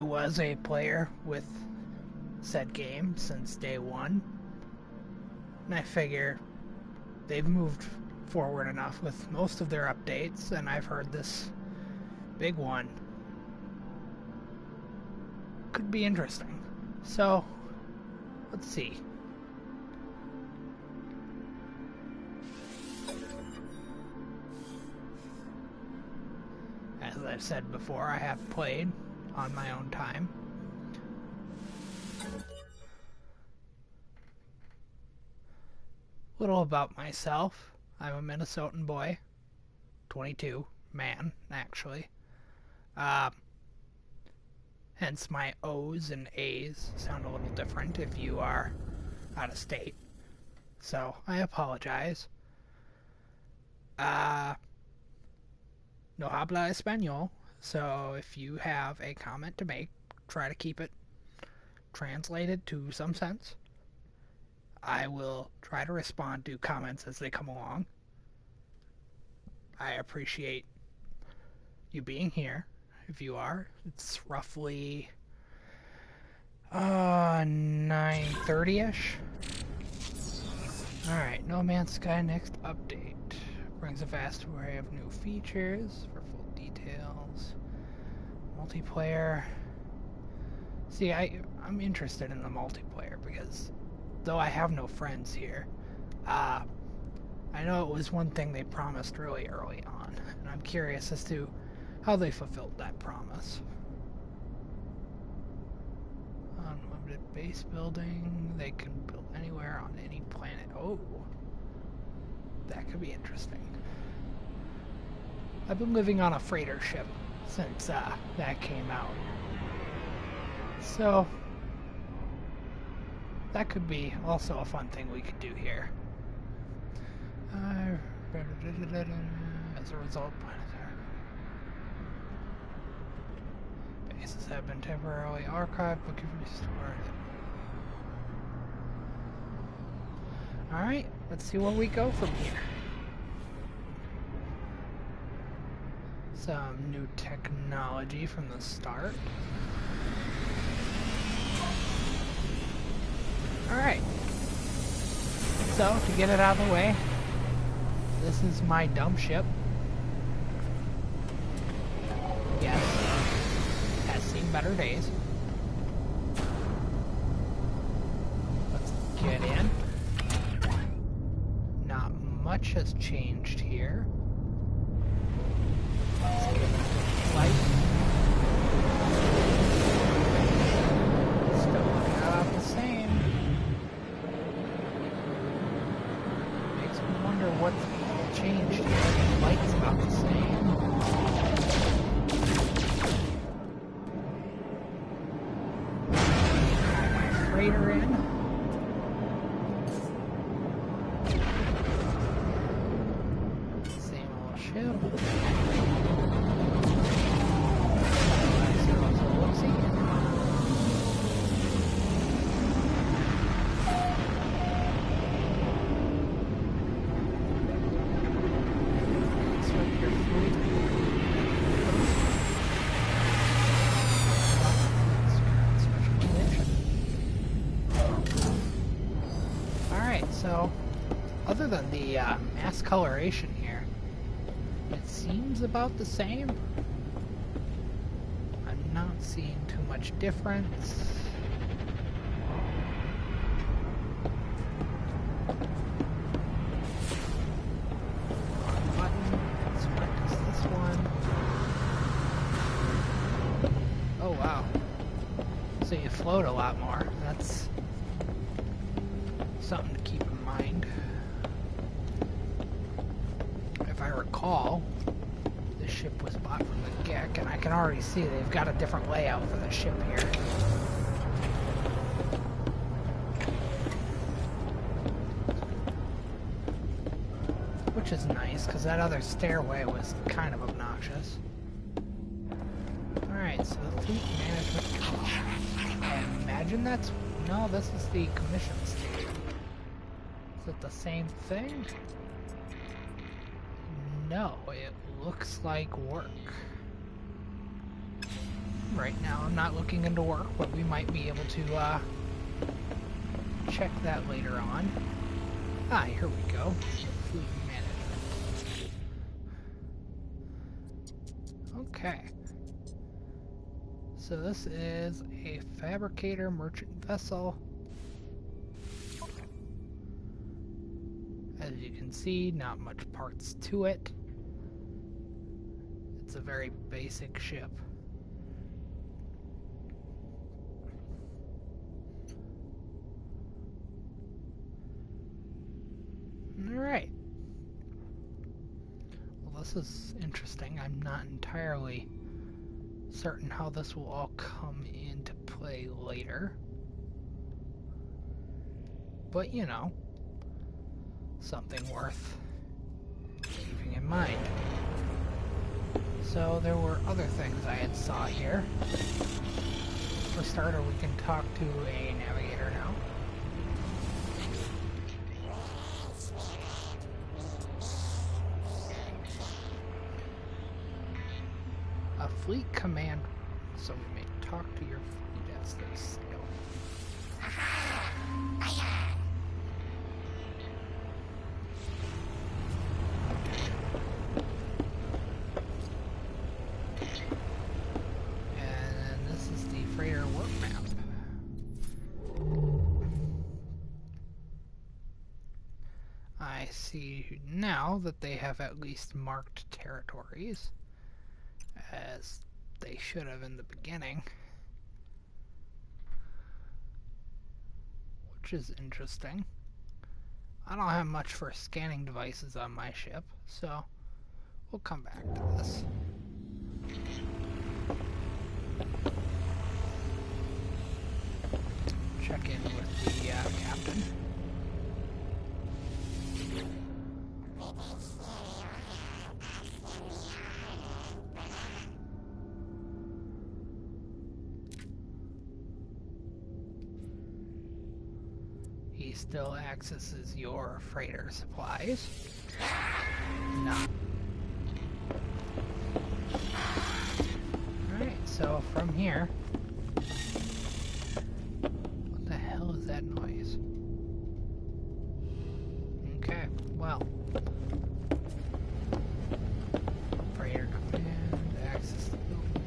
Was a player with said game since day one, and I figure they've moved forward enough with most of their updates, and I've heard this big one could be interesting. So, let's see. As I've said before, I have played on my own time. Little about myself. I'm a Minnesotan boy, 22, man, actually. Hence my O's and A's sound a little different if you are out of state. So, I apologize. No habla español, so if you have a comment to make, try to keep it translated to some sense. I will try to respond to comments as they come along. I appreciate you being here. If you are, it's roughly 9:30ish. Alright, No Mans Sky next update. Brings a vast array of new features for full details. Multiplayer. See, I'm interested in the multiplayer because though I have no friends here, I know it was one thing they promised really early on, and I'm curious as to how they fulfilled that promise. Unlimited base building, they can build anywhere on any planet. Oh, that could be interesting. I've been living on a freighter ship since that came out. So, that could be also a fun thing we could do here. As a result, bases have been temporarily archived but can be restored. Alright, let's see where we go from here. Some new technology from the start. Alright. So, to get it out of the way, this is my dumb ship. Yes, has seen better days. Let's get in. Not much has changed here. Let's get into flight. Still looking about the same. Makes me wonder what's changed here. The light's about the same. Freighter in. Same old ship. So, other than the mass coloration here, it seems about the same. I'm not seeing too much difference. Button, select is this one. Oh wow. So you float a lot more. That's something to keep in mind. If I recall, this ship was bought from the GEC, and I can already see they've got a different layout for the ship here. Which is nice, because that other stairway was kind of obnoxious. Alright, so the fleet management. I imagine that's... No, this is the commission station. Is it the same thing? No, it looks like work. right now. I'm not looking into work, but we might be able to check that later on. Ah, here we go. Fleet management. Okay. So this is a fabricator merchant vessel. As you can see, not much parts to it. It's a very basic ship. Alright. Well, this is interesting. I'm not entirely certain how this will all come into play later. But, you know, something worth keeping in mind. So there were other things I had saw here. For starter, we can talk to a navigator now. A fleet command, so we may talk to your fleet as they sail. I see now that they have at least marked territories, as they should have in the beginning, which is interesting. I don't have much for scanning devices on my ship, so we'll come back to this. Check in with the captain. He still accesses your freighter supplies. Not. Alright, so from here... What the hell is that noise? Okay, well... Freighter command, access the building.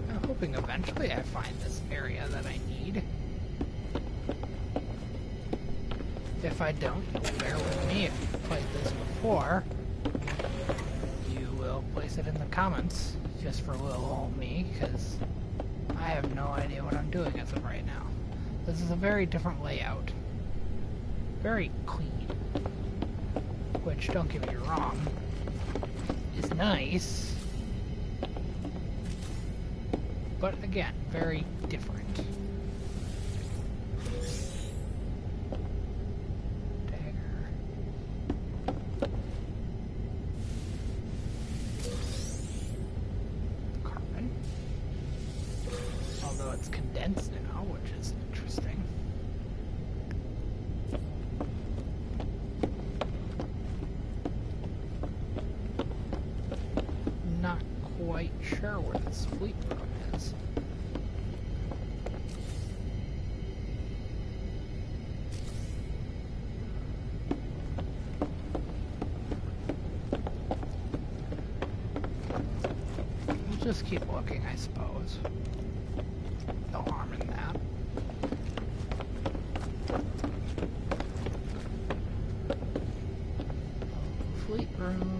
I'm hoping eventually I find this area that I need. If I don't, you'll bear with me. If you've played this before, you will place it in the comments, just for little old me, because I have no idea what I'm doing as of right now. This is a very different layout. Very clean. Which, don't get me wrong, is nice. But again, very different. Sure where this fleet room is. We'll just keep looking, I suppose. No harm in that. Fleet room.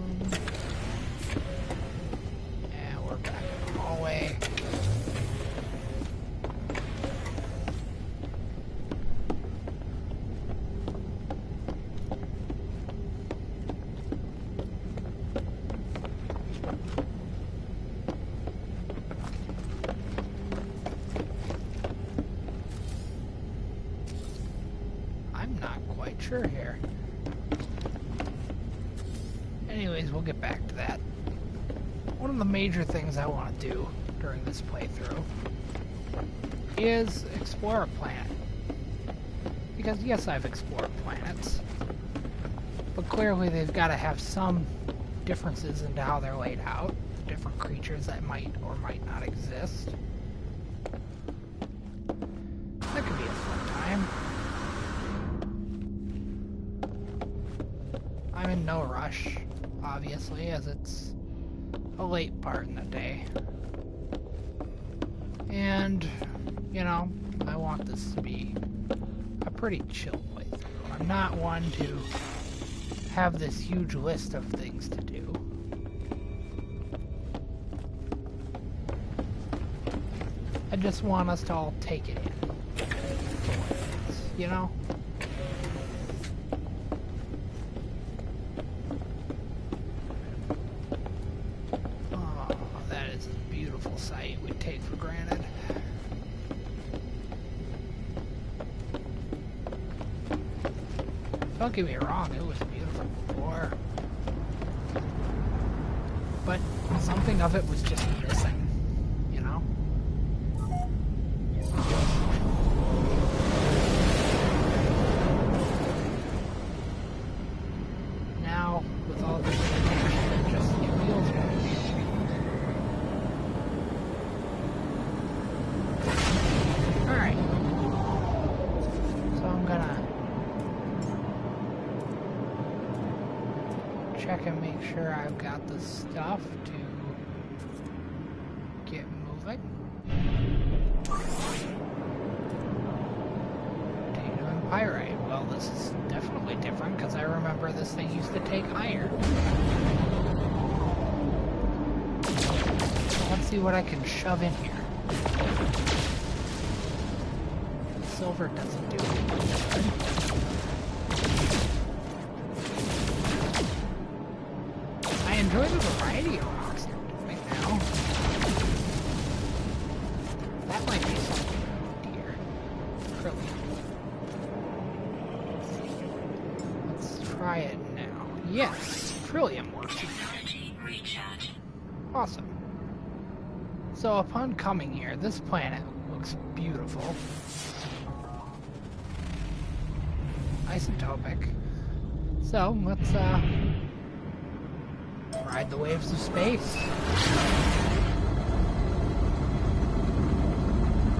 Sure here. Anyways, we'll get back to that. One of the major things I want to do during this playthrough is explore a planet. Because yes, I've explored planets, But clearly they've got to have some differences into how they're laid out. Different creatures that might or might not exist. That could be a fun time. I'm in no rush, obviously, as it's a late part in the day. And, you know, I want this to be a pretty chill playthrough. I'm not one to have this huge list of things to do. I just want us to all take it in. You know? Oh, that is a beautiful sight we take for granted. Don't get me wrong, it was beautiful before. But something of it was just missing, you know? Now, with all this attention, it feels more real. Alright. So I'm gonna check and make sure I've got the stuff to get moving. Titanium and pyrite. Well, this is definitely different because I remember this thing used to take iron. Let's see what I can shove in here. Silver doesn't do anything good. I enjoy the variety of rocks they're doing now. That might be something dear. Trillium. Let's try it now. Yes, Trillium works. Awesome. So upon coming here, this planet looks beautiful. Isotopic. So let's ride the waves of space.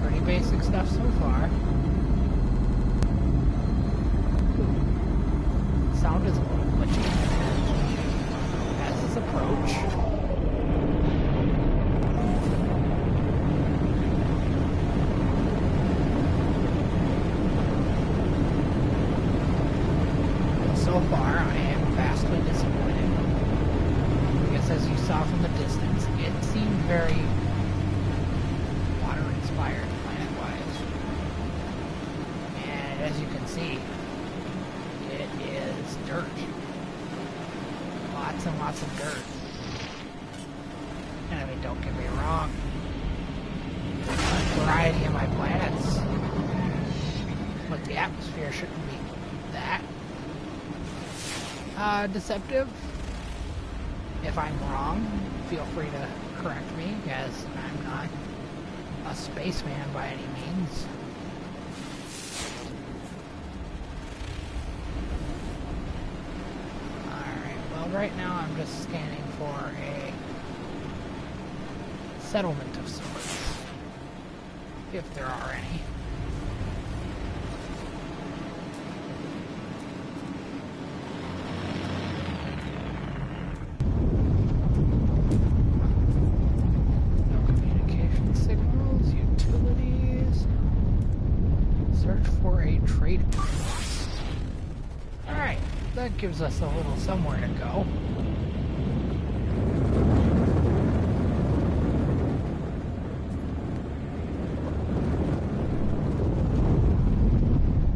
Pretty basic stuff so far. Sound is a little glitchy. As this approach. So far, I am vastly disappointed. Because as you saw from the distance, it seemed very water-inspired planet-wise. And as you can see, it is dirt. Lots and lots of dirt. And I mean, don't get me wrong. A variety of my planets. But the atmosphere shouldn't be that deceptive. If I'm wrong, feel free to correct me, as I'm not a spaceman by any means. Alright, well right now I'm just scanning for a settlement of sorts, if there are any. That gives us a little somewhere to go.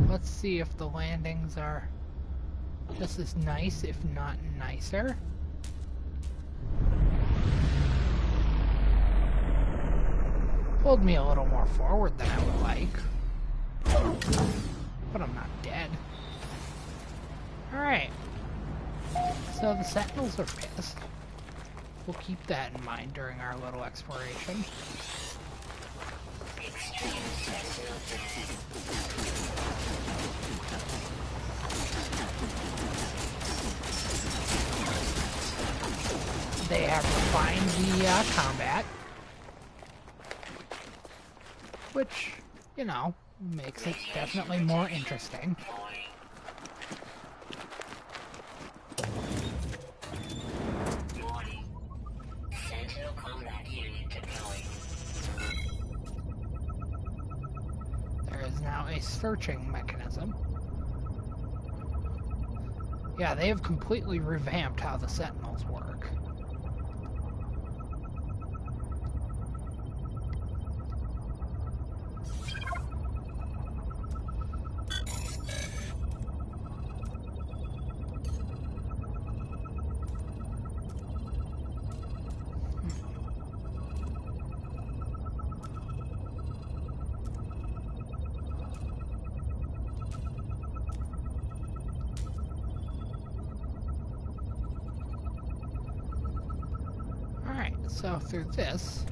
Let's see if the landings are just as nice, if not nicer. Pulled me a little more forward than I would like. But I'm not dead. Alright, so the Sentinels are pissed. We'll keep that in mind during our little exploration. they have refined the combat, which, you know, makes it definitely more interesting. There is now a searching mechanism. Yeah, they have completely revamped how the Sentinels work. So through this,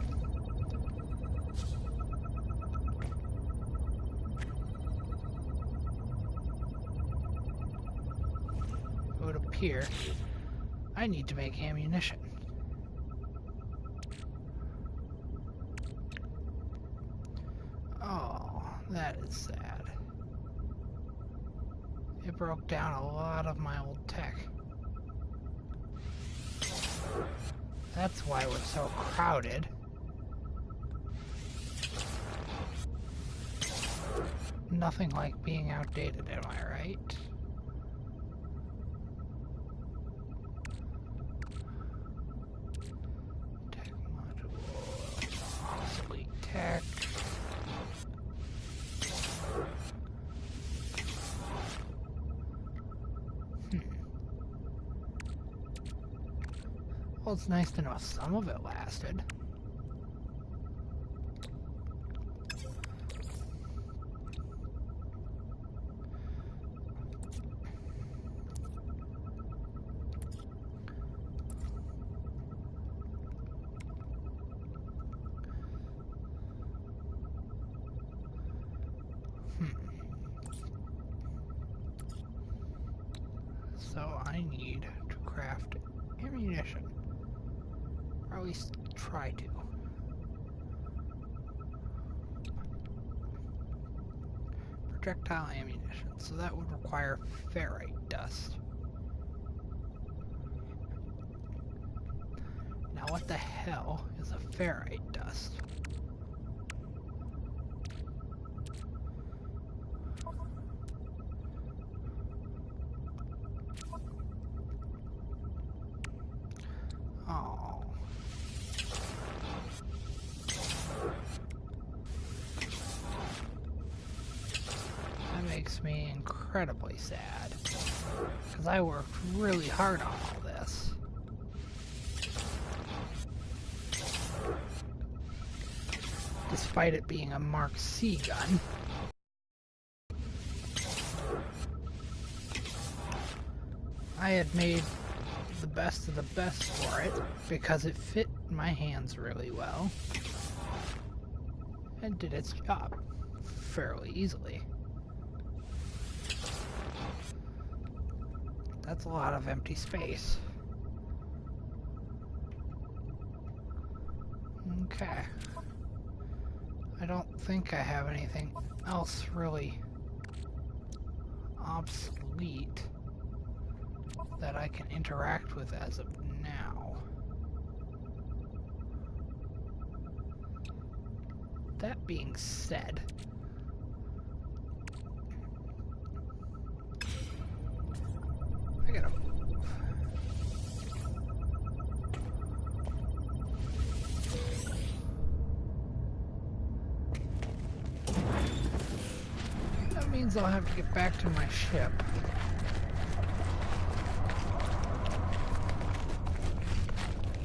it would appear I need to make ammunition. Oh, that is sad. It broke down a lot of my old tech. That's why we're so crowded. Nothing like being outdated, am I right? Tech module, obsolete tech. Well, it's nice to know some of it lasted. So I need to craft ammunition. Or at least try to. Projectile ammunition, so that would require ferrite dust. Now what the hell is a ferrite dust? Oh. That makes me incredibly sad, because I worked really hard on all this. Despite it being a Mark C gun. I had made the best of the best for it because it fit my hands really well and did its job fairly easily. That's a lot of empty space. Okay. I don't think I have anything else really obsolete that I can interact with as of now. That being said, I gotta move. That means I'll have to get back to my ship.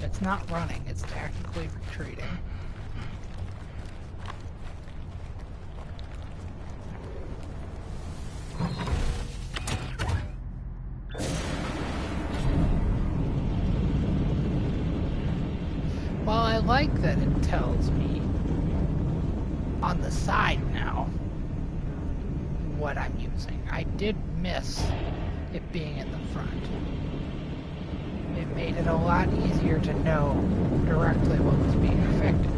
It's not running, it's tactically retreating. Well, I like that it tells me on the side now what I'm using. I did miss it being in the front. It made made it a lot easier to know directly what was being affected.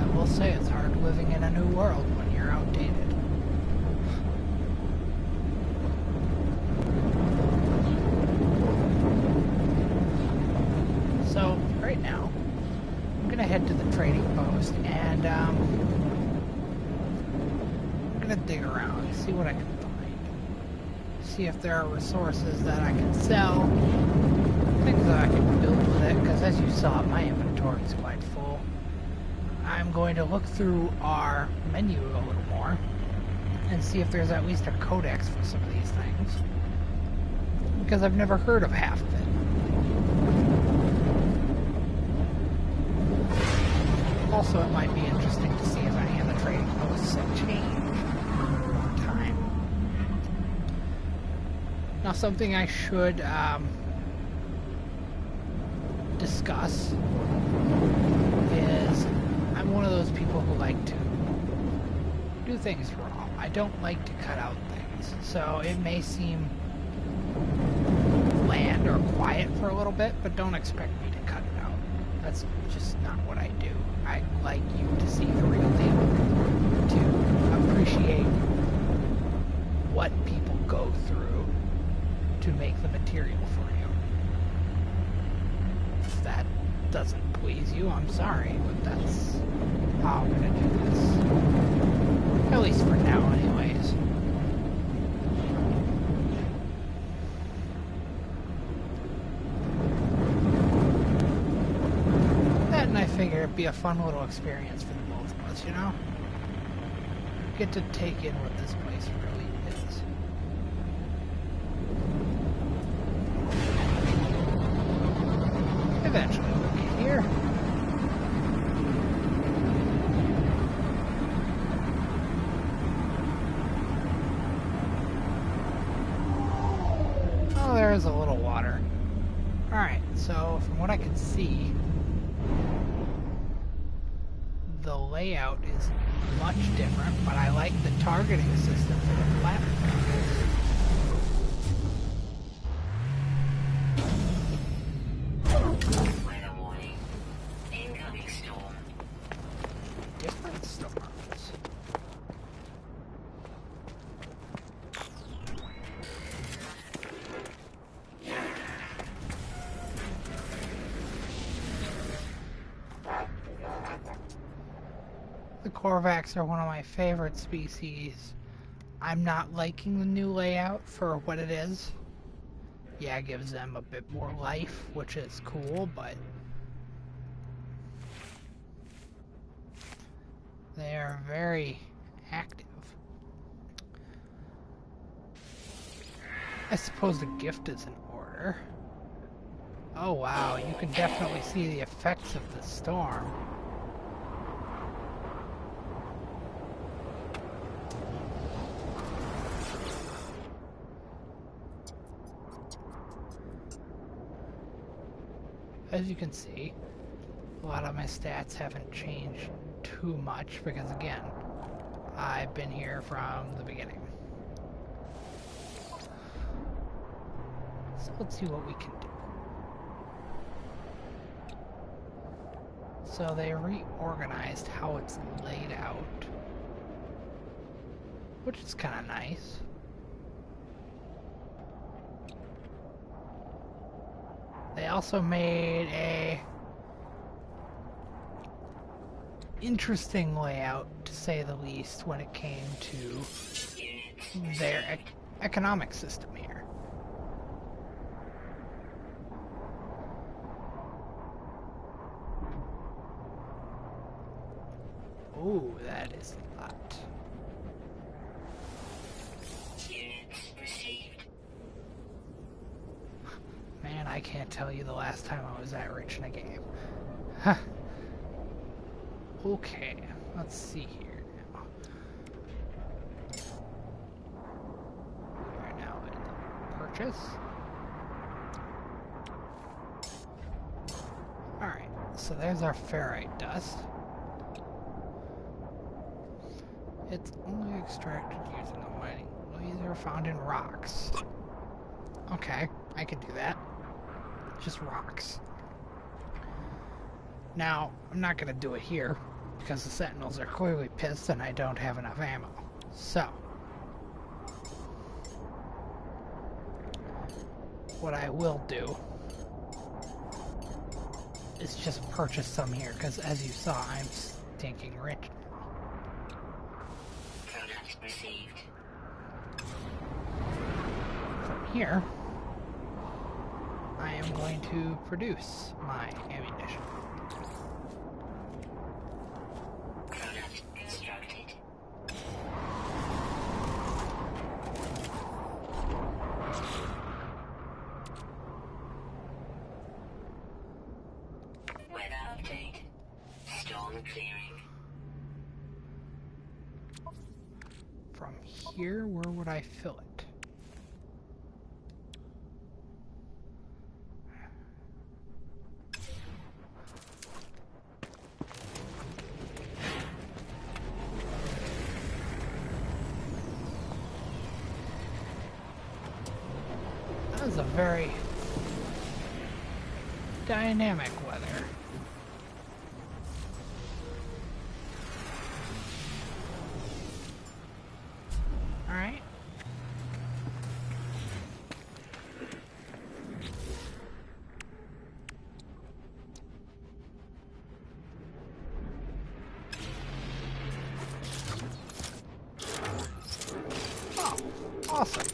I will say it's hard living in a new world when you're outdated. So, right now, I'm gonna head to the trading post and I'm gonna dig around, see what I can find. See if there are resources that I can sell, things that I can build with it, because as you saw, my inventory is quite full. I'm going to look through our menu a little more and see if there's at least a codex for some of these things, because I've never heard of half of it. Also, it might be interesting to see if any of the trading posts have changed over time. Now, something I should discuss is I'm one of those people who like to do things raw. I don't like to cut out things, so it may seem bland or quiet for a little bit, but don't expect me to cut it out. That's just not what I do. I like you to see the real deal, to appreciate what people go through to make the material for you. If that doesn't please you, I'm sorry, but that's how I'm gonna do this. At least for now, anyways. And I figure it'd be a fun little experience for the both of us, you know? Get to take in what this place really is. Eventually we'll get here. Oh, there is a little water. Alright, so from what I can see, the layout is much different, but I like the targeting system for the platforms. Weather warning. Incoming storm. Different storms. The Korvax are one of my favorite species. I'm not liking the new layout for what it is. Yeah, it gives them a bit more life, which is cool, but they are very active. I suppose the gift is in order. Oh wow, you can definitely see the effects of the storm. As you can see, a lot of my stats haven't changed too much because, again, I've been here from the beginning. So let's see what we can do. So they reorganized how it's laid out, which is kind of nice. They also made a interesting layout, to say the least, when it came to their economic system here. Ooh, that is a lot. Man, I can't tell you the last time I was that rich in a game. Huh. Okay, let's see here now. We are now in the purchase. Alright. so there's our ferrite dust. It's only extracted using a mining laser found in rocks. Okay, I can do that. Just rocks. Now, I'm not going to do it here, because the Sentinels are clearly pissed and I don't have enough ammo. So, what I will do is just purchase some here, because as you saw, I'm stinking rich now. Product received. From here, I am going to produce my ammunition. Product constructed. Weather update. Storm clearing. From here, where would I fill it? That was a very dynamic weather. Alright. Oh, awesome.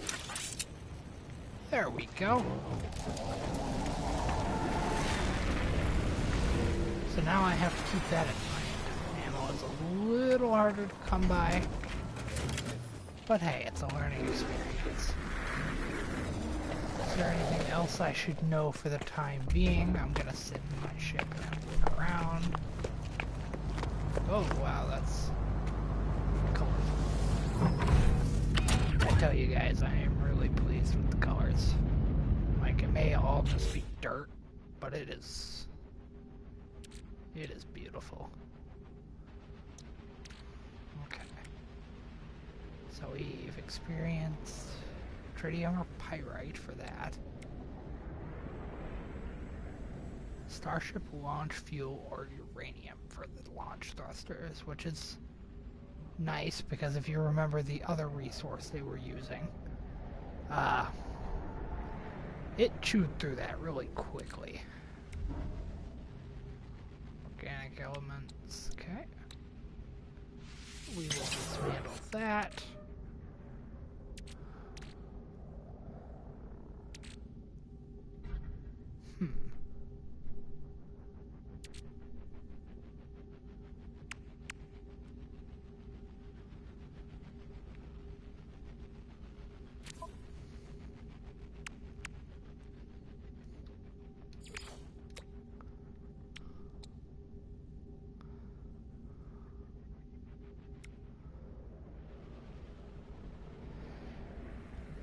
There we go. So now I have to keep that in mind. Ammo is a little harder to come by, but hey, it's a learning experience. Is there anything else I should know for the time being? I'm gonna sit in my ship and look around. Oh wow, that's colorful. I tell you guys, I am really pleased with the colors. Like, it may all just be dirt, but it is beautiful. Okay. So we've experienced tritium or pyrite for that. Starship launch fuel or uranium for the launch thrusters, which is nice because if you remember the other resource they were using, it chewed through that really quickly. Organic elements, okay. We will dismantle that.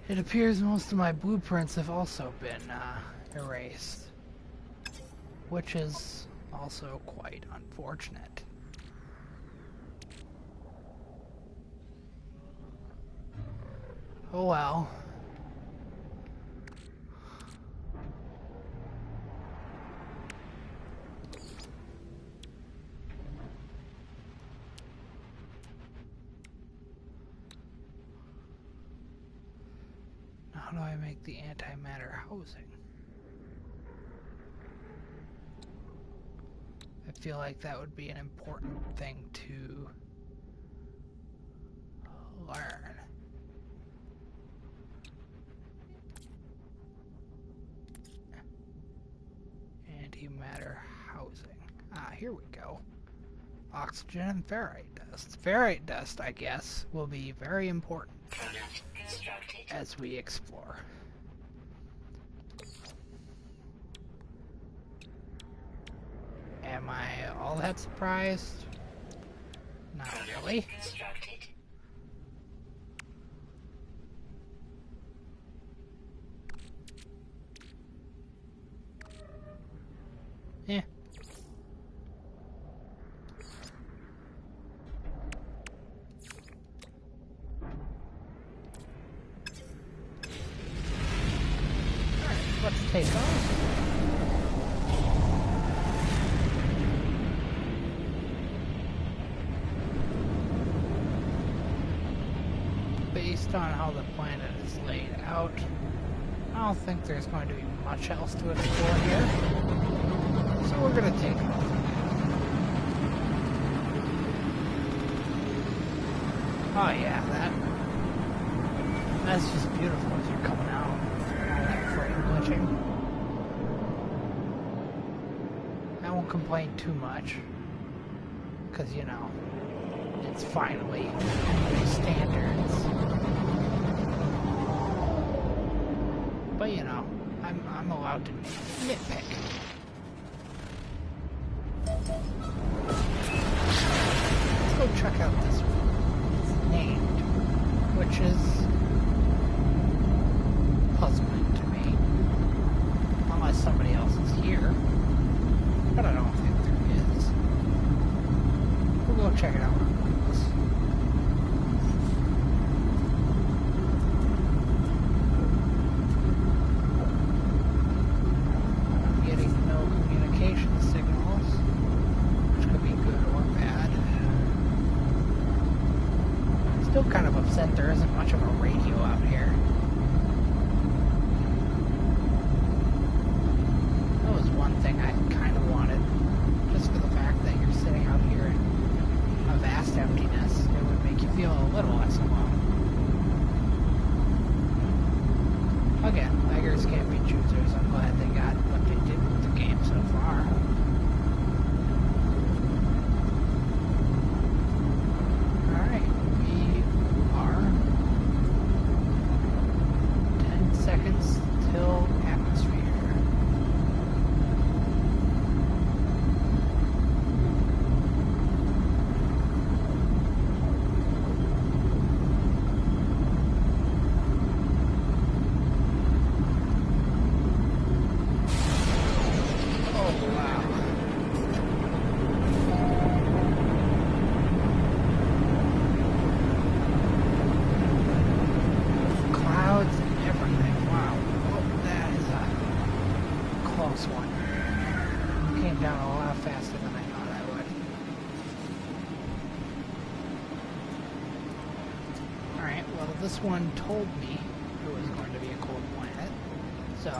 It appears most of my blueprints have also been erased, which is also quite unfortunate. Oh well. How do I make the antimatter housing? I feel like that would be an important thing to learn. Antimatter housing. Ah, here we go. Oxygen and ferrite dust. Ferrite dust, I guess, will be very important as we explore. Am I all that surprised? Not really. Eh. based on how the planet is laid out, I don't think there's going to be much else to explore here. So we're going to take off. Oh yeah, that's just beautiful as you're coming out. All that frame glitching. I won't complain too much, because you know, it's finally new standards. But you know, I'm allowed to nitpick. Let's go check out this one. Named, which is puzzling to me, unless somebody else is here, but I don't think there is. We'll go check it out. I'm getting no communication signals, which could be good or bad. Still kind of upset there isn't much of a radio out here. That was one thing I kind of wanted. Just for the fact that you're sitting out here in a vast emptiness, it would make you feel a little less alone. Again, beggars can't be choosers. I'm glad they got what they did with the game so far. Till atmosphere. Oh wow. Clouds and everything. Wow. Close one. Came down a lot faster than I thought I would. Alright, well this one told me it was going to be a cold planet, so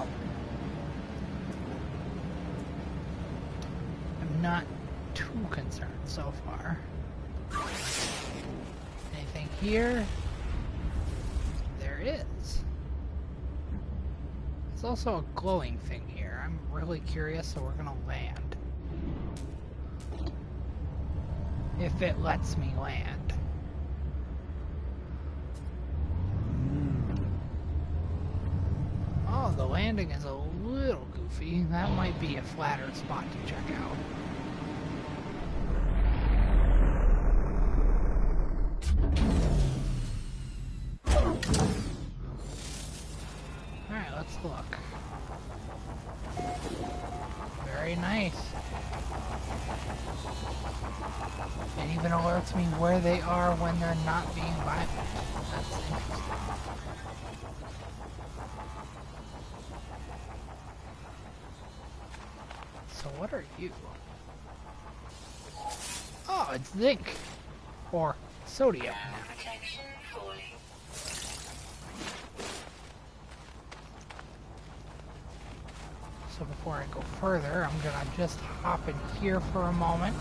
I'm not too concerned so far. Anything here? There is. There's also a glowing thing here. I'm really curious, so we're gonna land. If it lets me land. Oh, the landing is a little goofy. That might be a flatter spot to check out. Alright, let's look. Very nice. It even alerts me where they are when they're not being violent. That's interesting. So what are you? Oh, it's zinc. Or sodium. Protection falling. So before I go further, I'm gonna just hop in here for a moment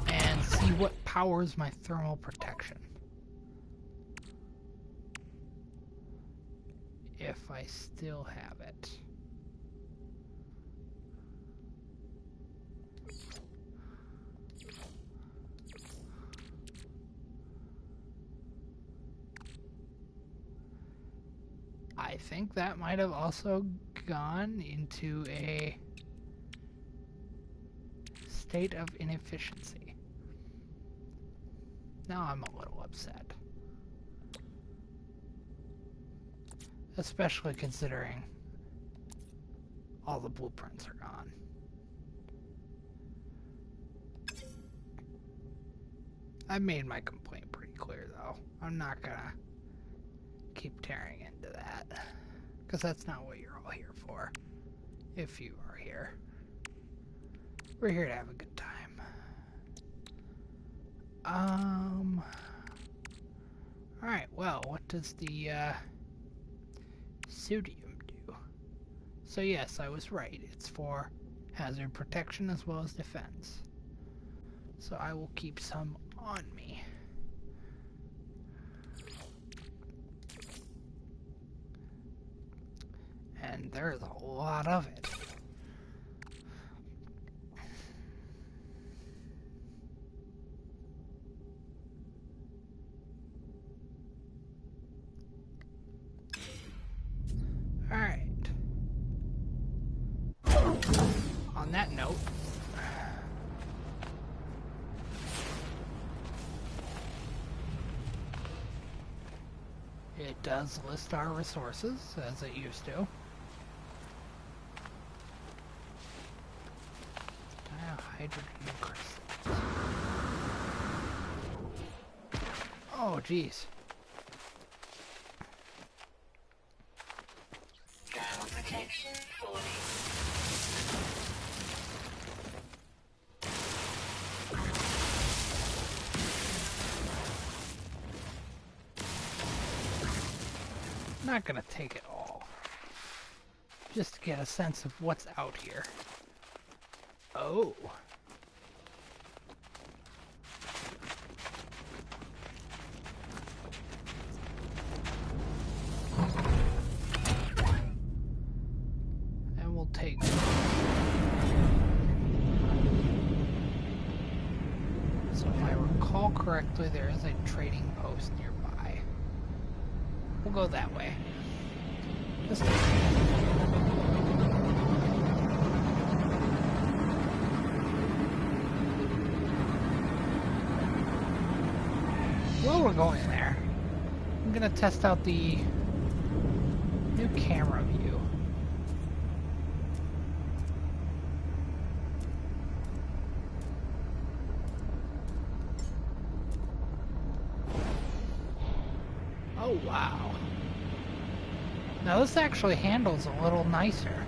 and see what powers my thermal protection. If I still have it. I think that might have also gone into a state of inefficiency. Now I'm a little upset. Especially considering all the blueprints are gone. I made my complaint pretty clear though. I'm not gonna keep tearing into that, because that's not what you're all here for. If you are here, we're here to have a good time. Alright, well, what does the sodium do? So yes, I was right. It's for hazard protection as well as defense. So I will keep some on me. And there's a lot of it. Alright. On that note, it does list our resources as it used to. Hydrogen crystals. Oh, jeez. Thermal protection fully. Not gonna take it all. Just to get a sense of what's out here. Oh. And we'll take... So if I recall correctly, there is a trading post nearby. We'll go that way. Just while we're going there, I'm gonna test out the new camera view. Oh wow. Now this actually handles a little nicer.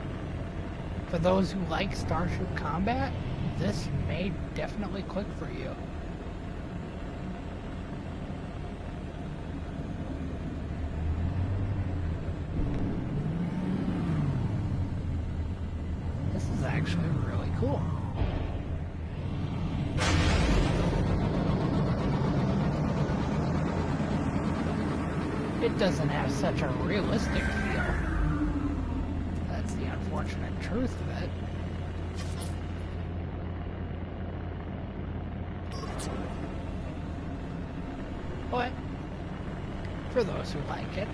For those who like Starship Combat, this may definitely click for you. This is actually really cool. It doesn't have such a realistic feel. That's the unfortunate truth of it. But, for those who like it,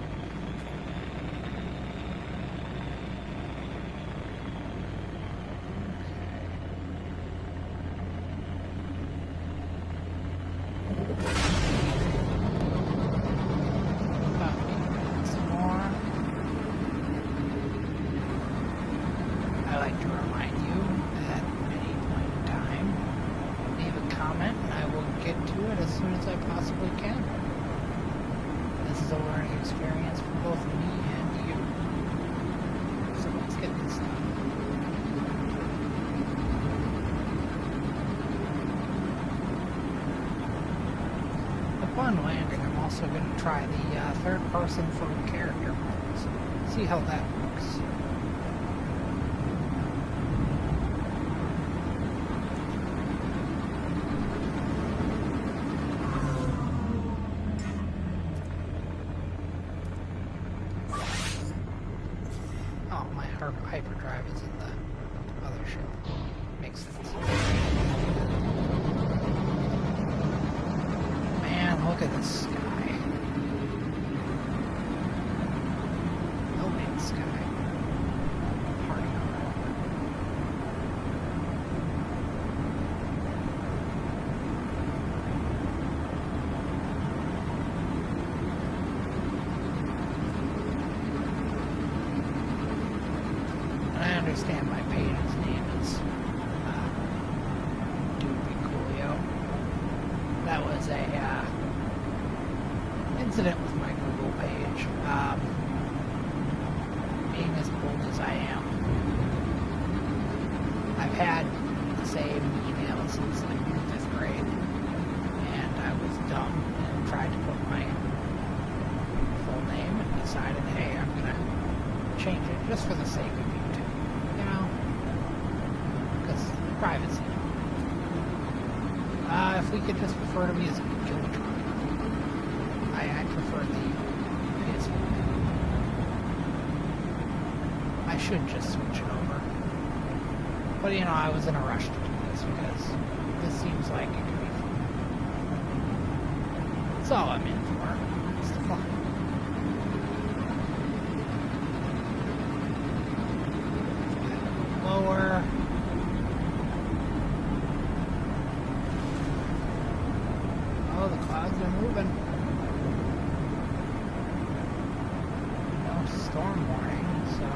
upon landing, I'm also going to try the third-person from character modes. See how that works. Oh, my hyperdrive is in the other ship. Makes sense. Look at the sky. No Man's Sky. Party on. And I understand my page's name is Coolio. That was a incident with my Google page. Being as old as I am, I've had the same email since like 5th grade, and I was dumb and tried to put my decided, hey, I'm gonna change it just for the sake of YouTube, you know? Because privacy. If we could just refer to me as Gilbitron. I prefer the PS4. I should just switch it over. But you know, I was in a rush to do this because this seems like it could be fun. That's all I'm in for. It's the fun. Lower. Oh, the clouds are moving. No storm warning, so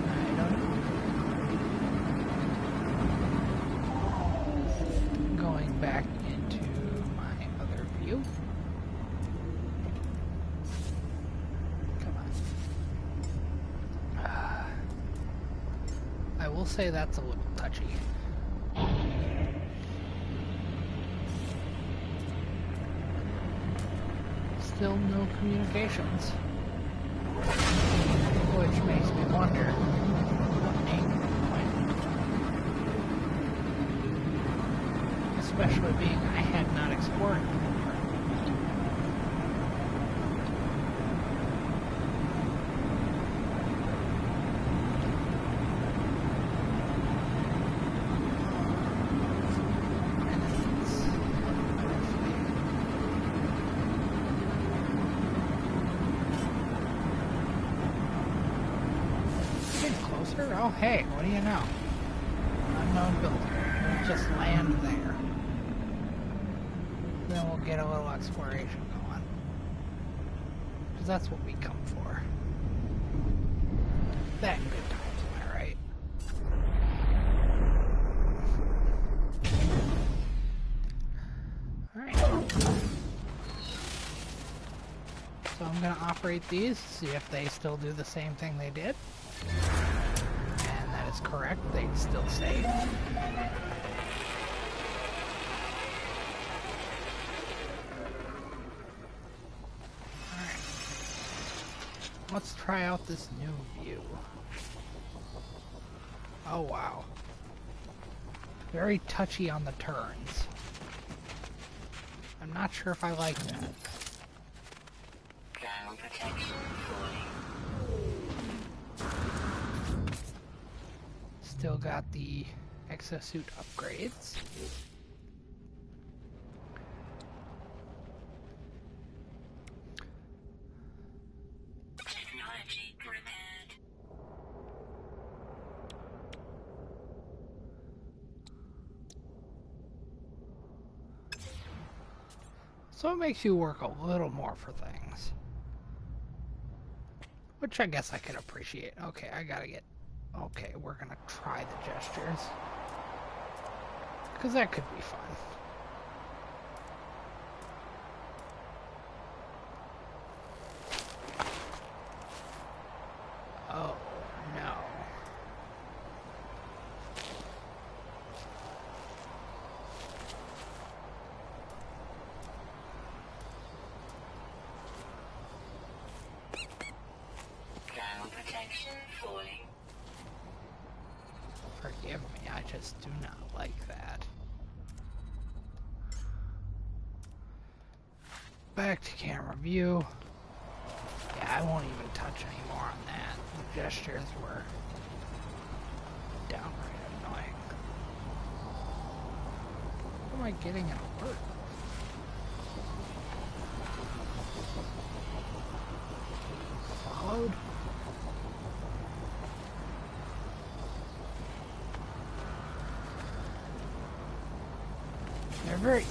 I don't know. Going back into my other view. Come on. I will say that's a little touchy. Still no communications. Which makes me wonder what name it went. Especially being I had not explored it before. Oh, hey, what do you know? Unknown builder. We'll just land there. Then we'll get a little exploration going. Because that's what we come for. That and good times, am I right? Alright. So I'm going to operate these, see if they still do the same thing they did. Is correct, they still save. Alright. Let's try out this new view. Oh wow. Very touchy on the turns. I'm not sure if I like that. Ground protection fully. Still got the exosuit upgrades. Technology prepared. So it makes you work a little more for things. Which I guess I could appreciate. Okay, I gotta get... Okay, we're gonna try the gestures. Because that could be fun. Oh, no. Ground protection fully. Forgive me, I just do not like that. Back to camera view. Yeah, I won't even touch anymore on that. The gestures were downright annoying. How am I getting an alert? Followed? They're very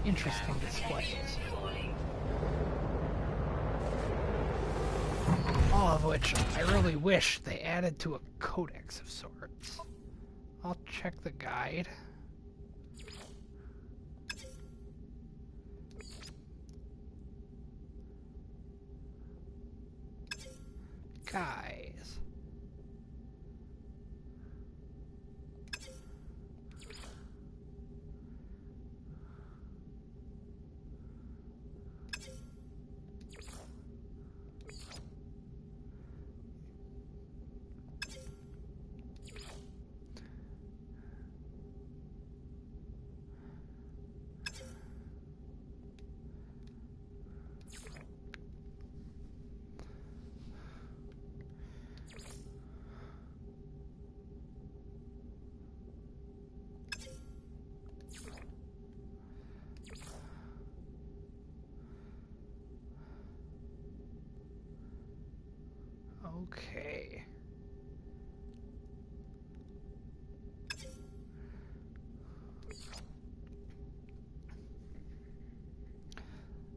interesting displays. All of which I really wish they added to a codex of sorts. I'll check the guide. Guys. Okay.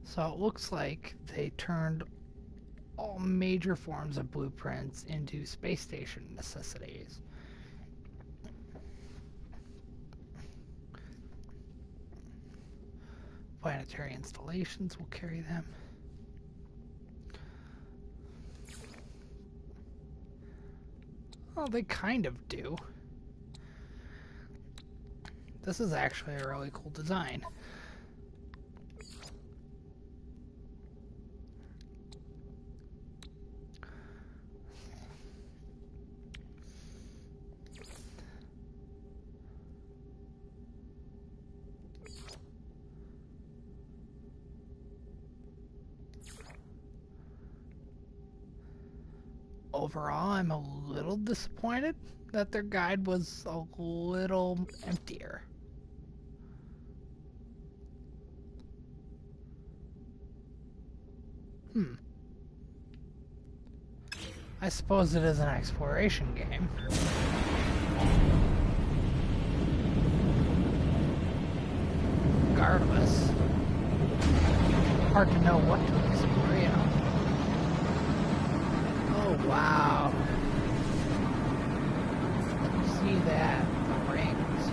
So it looks like they turned all major forms of blueprints into space station necessities. Planetary installations will carry them. Well, they kind of do. This is actually a really cool design. Overall, I'm a little disappointed that their guide was a little emptier. I suppose it is an exploration game. Regardless, hard to know what to explore, you know. Oh, wow. See that? The rings.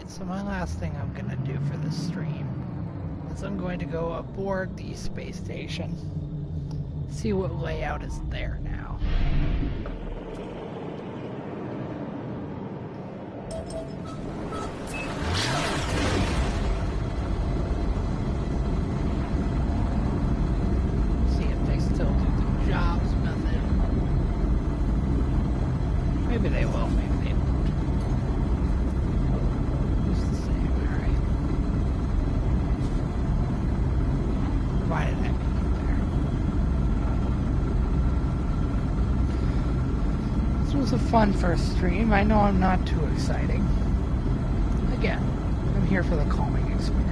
So my last thing I'm going to do for this stream is I'm going to go aboard the space station, see what layout is there now. See if they still do the jobs method. Maybe they will, maybe they won't. This was a fun first stream. I know I'm not too exciting. Again, I'm here for the calming experience.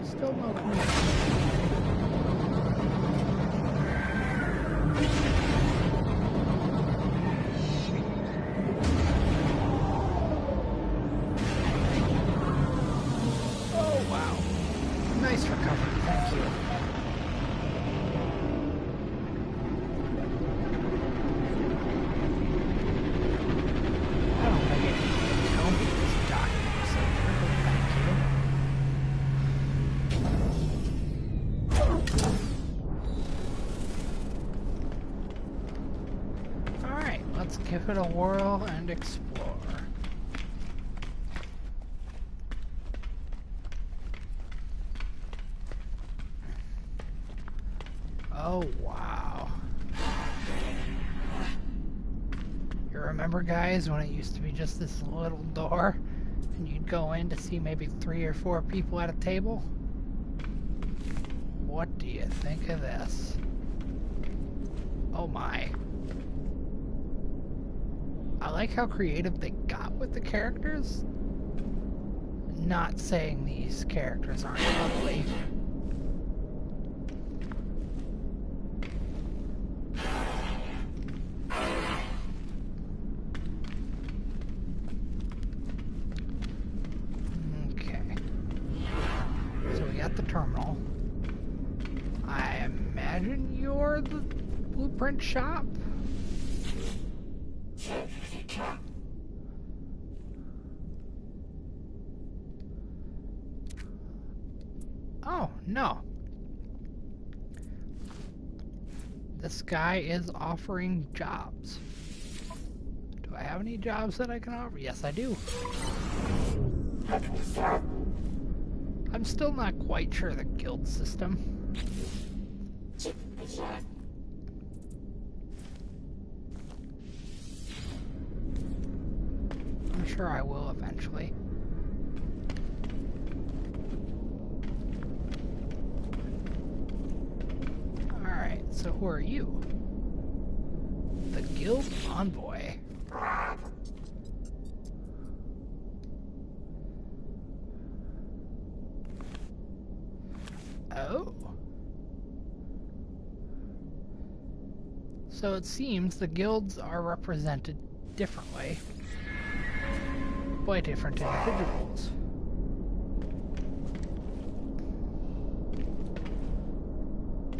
Still no connection. Oh, wow. Nice recovery, thank you. I don't think it can tell me this document, so thank you. Alright, let's give it a whirl and explore. Oh, wow. You remember, guys, when it used to be just this little door and you'd go in to see maybe 3 or 4 people at a table? What do you think of this? Oh my. I like how creative they got with the characters. Not saying these characters aren't ugly. Okay. So we got the terminal. I imagine you're the blueprint shop? Oh, no. This guy is offering jobs. Do I have any jobs that I can offer? Yes, I do. I'm still not quite sure the guild system. I'm sure I will eventually. Alright, so who are you? The guild envoy. Oh. So it seems the guilds are represented differently by different individuals.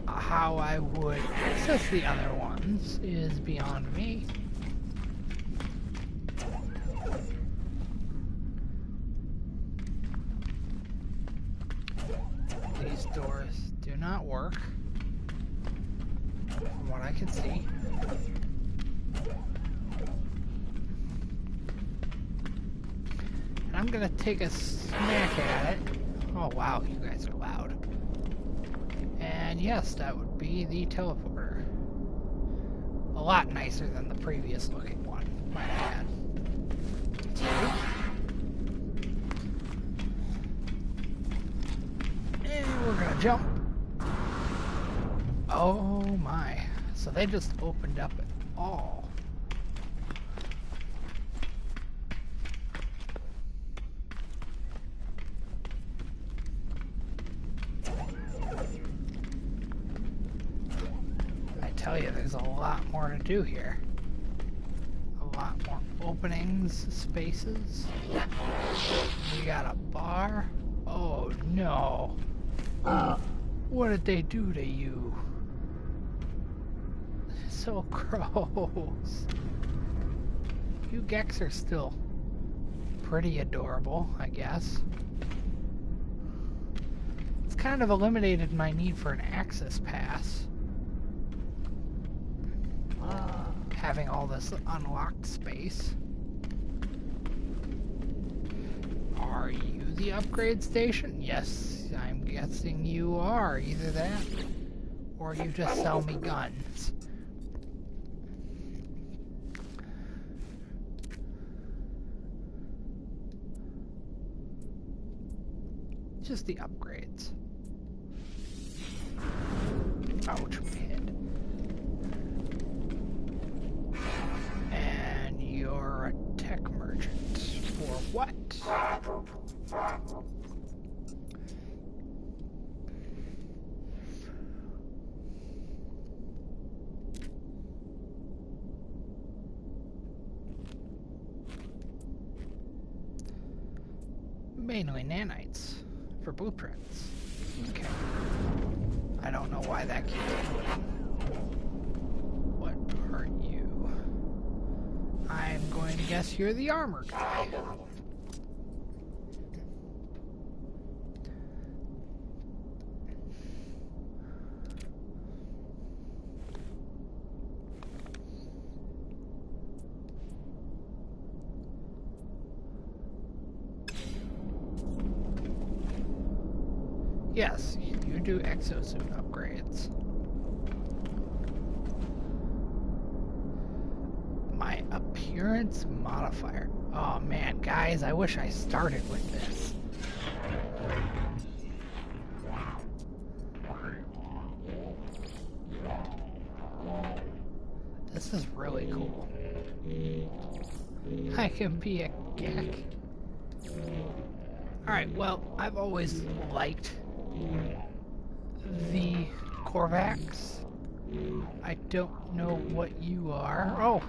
How I would access the other ones is beyond me. These doors do not work, from what I can see. And I'm gonna take a smack at it. Oh wow, you guys are loud. And yes, that would be the teleporter. A lot nicer than the previous looking one, might add. And we're gonna jump. Oh my. So they just opened up it all. Tell you, there's a lot more to do here. A lot more openings, spaces. We got a bar. Oh no. What did they do to you? So gross. You Geks are still pretty adorable, I guess. It's kind of eliminated my need for an access pass. Having all this unlocked space. Are you the upgrade station? Yes, I'm guessing you are. Either that, or you just sell me guns. Just the upgrades. Ouch, my head. And you're a tech merchant. For what? Mainly nanites for blueprints. Okay. I don't know why that keeps happening. What are you? I'm going to guess you're the armor guy. Yes, you do exosuit upgrades. My appearance modifier. Oh man, guys, I wish I started with this. This is really cool. I can be a geck. Alright, well, I've always liked the Korvax. I don't know what you are. Oh!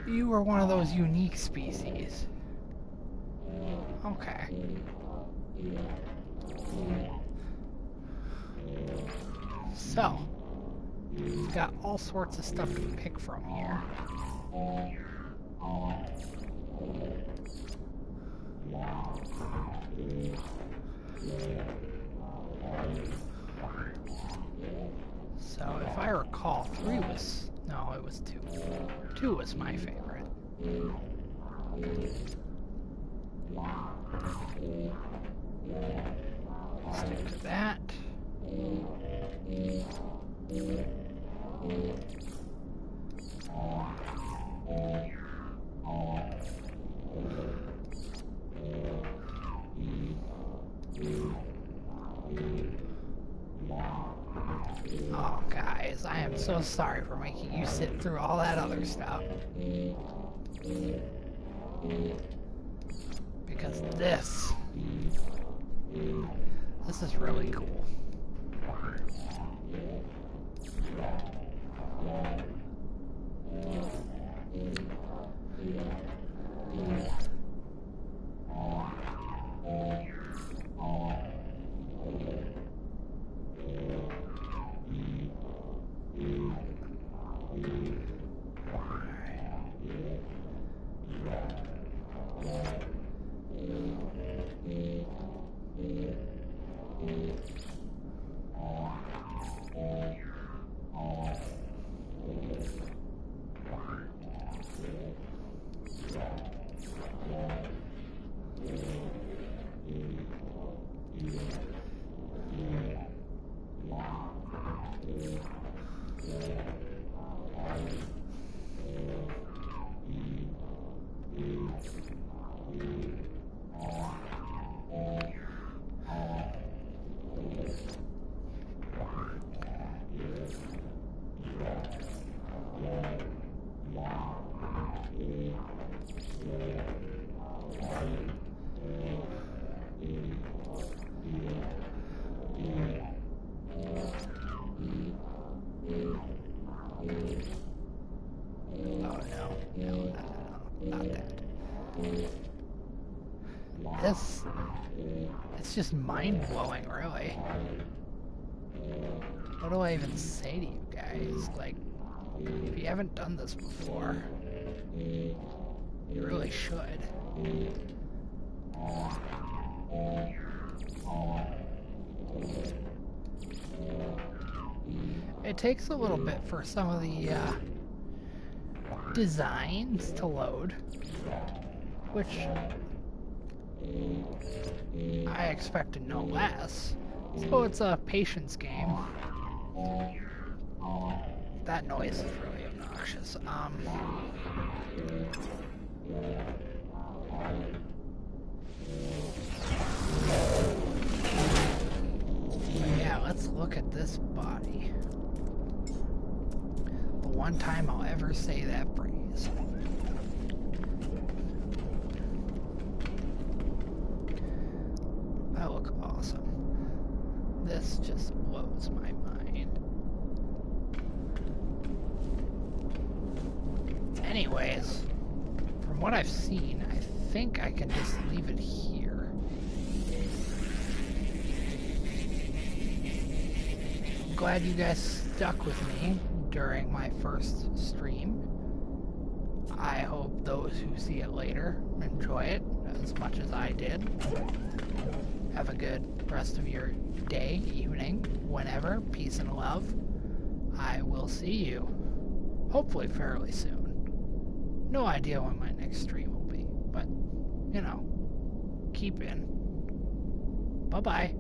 You are one of those unique species. Okay. So, we've got all sorts of stuff to pick from here. So, if I recall, 3 was... No, it was 2. 2 was my favorite. Stick to that. Oh, guys, I am so sorry for making you sit through all that other stuff. Because this is really cool. It's just mind-blowing, really. What do I even say to you guys? Like, if you haven't done this before, you really should. It takes a little bit for some of the designs to load, which I expected no less. So it's a patience game. That noise is really obnoxious. But yeah, let's look at this body. The one time I'll ever say that phrase. That looks awesome. This just blows my mind. Anyways, from what I've seen, I think I can just leave it here. I'm glad you guys stuck with me during my first stream. I hope those who see it later enjoy it as much as I did. Have a good rest of your day, evening, whenever. Peace and love. I will see you, hopefully fairly soon. No idea when my next stream will be, but, you know, keep in. Bye-bye.